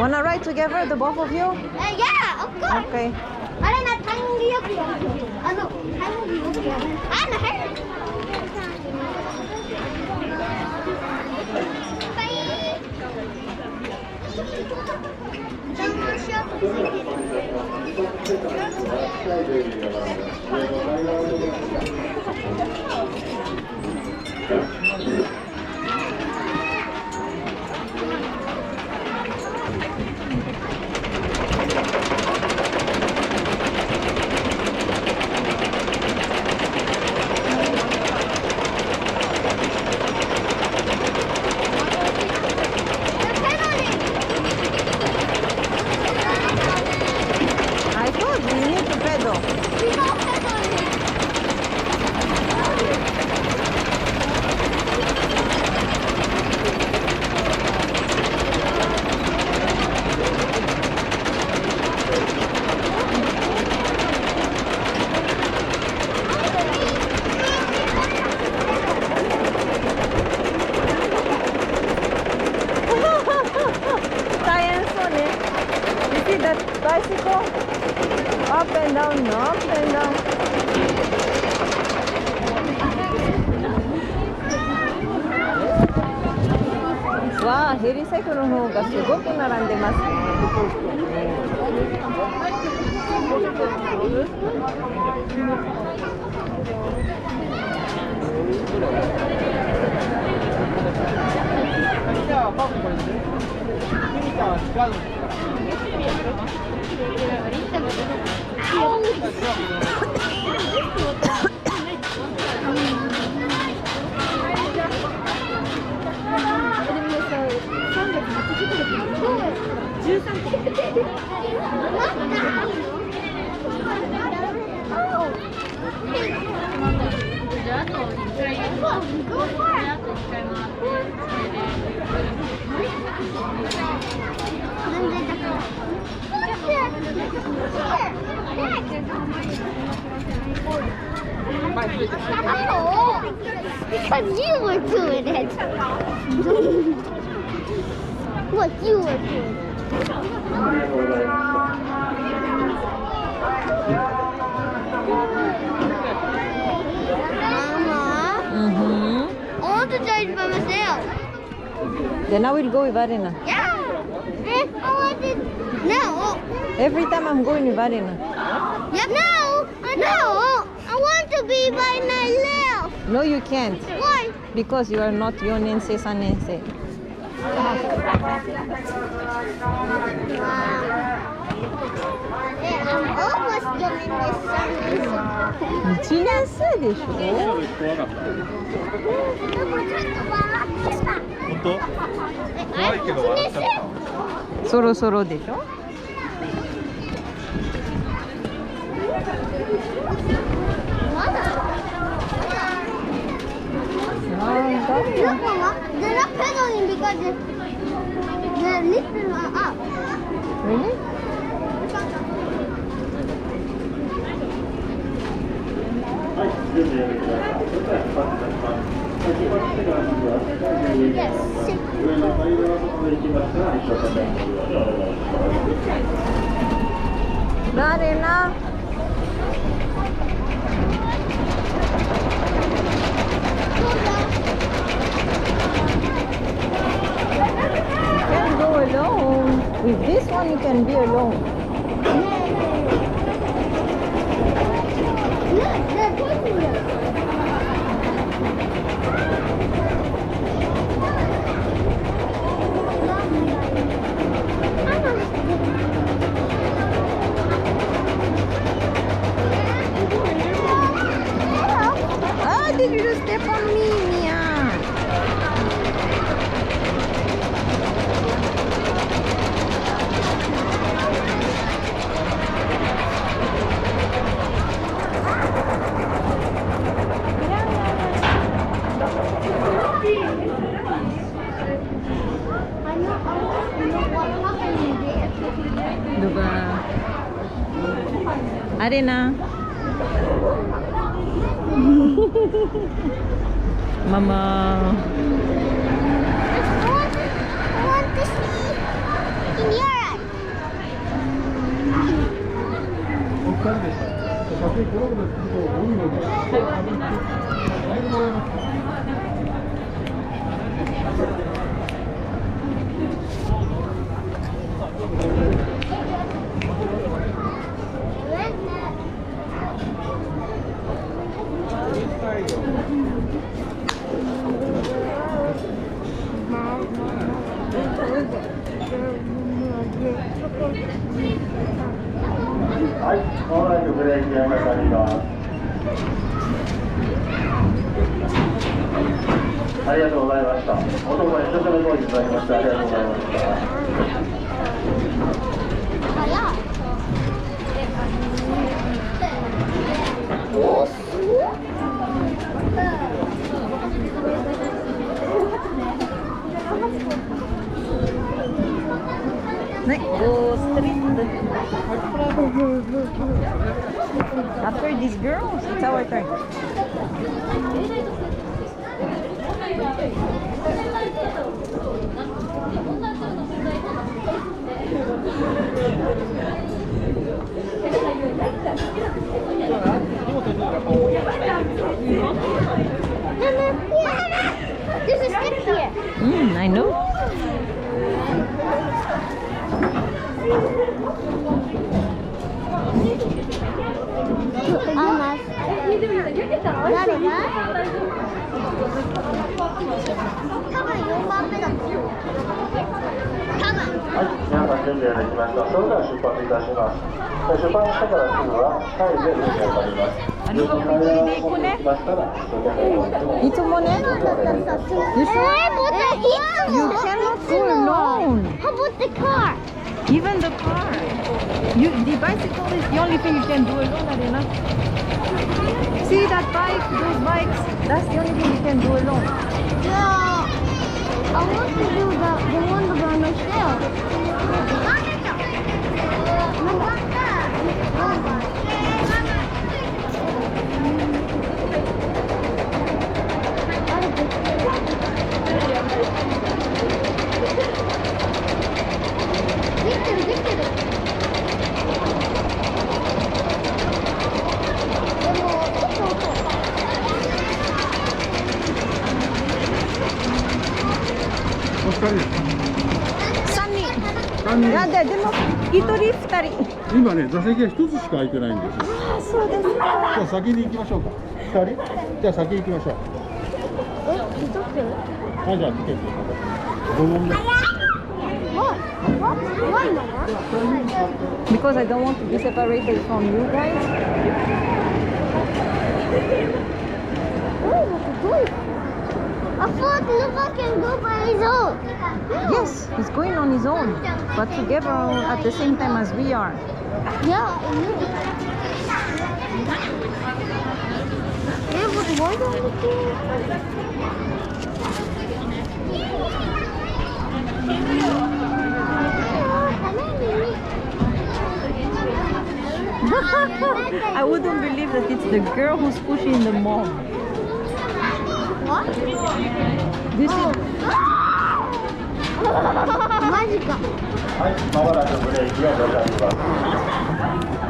Wanna ride together, the both of you? Yeah, of course. Okay. あれな、タイミングよくやる。タイミングよくやる。I told you, you need to pedal. You see that bicycle? Up and down, up and down. Wow, ヘリサイクルの方がすごく並んでますBecause you were doing it. What you were doing. Mama, I want to charge by myself. Then I will go with Arena. Yeah. I want it. No. Every time I'm going with Arena. Yeah. No. I want to be by myself. No, you can't. Why? Because you are not Yonense Sanense. I'm almost doing this one. 1年生でしょ本当？怖いけど笑っちゃった。そろそろでしょLook, Mama, they're not pedaling because they're lifting up. Really? Yes. Arena. You can't go alone. With this one, you can be alone. Look, they're pushing them. Ah, did you step on me, Mia? Diba? Arena. Mama. I want to see in your はい、まもなくブレーキがかかります。ありがとうございました。おとこに一つ目ごいいただきましてありがとうございました。Next, go straight. After these girls, it's our turn. There's a stick here. I know. Almost. Daddy, huh? 多分4番目だと思う。多分。はい、皆さん準備ができました。それでは出発いたします。出発してからすぐはタイで運転になります。ありがとうございます。こね。ましたら、そこでいつもね。You You cannot go alone. How about the car? Even the car. The bicycle is the only thing you can do alone, Arena. See that bike, those bikes, that's the only thing you can do alone. Yeah. I want to do the one by myself. Sunny. いやでも一人二人。今ね、座席が一つしか空いてないんですよ。あ、そうですか。じゃあ先に行きましょうか。二人？じゃあ先行きましょう。はい、じゃあチケット。5問目。Why, Mama? Because I don't want to be separated from you guys. I thought Luca can go by his own. Yes, he's going on his own, but together at the same time as we are. Yeah, I knew. Yeah, but why don't we I wouldn't believe that it's the girl who's pushing the mom. What? This is Magic. はい、まもなくブレーキがかかります。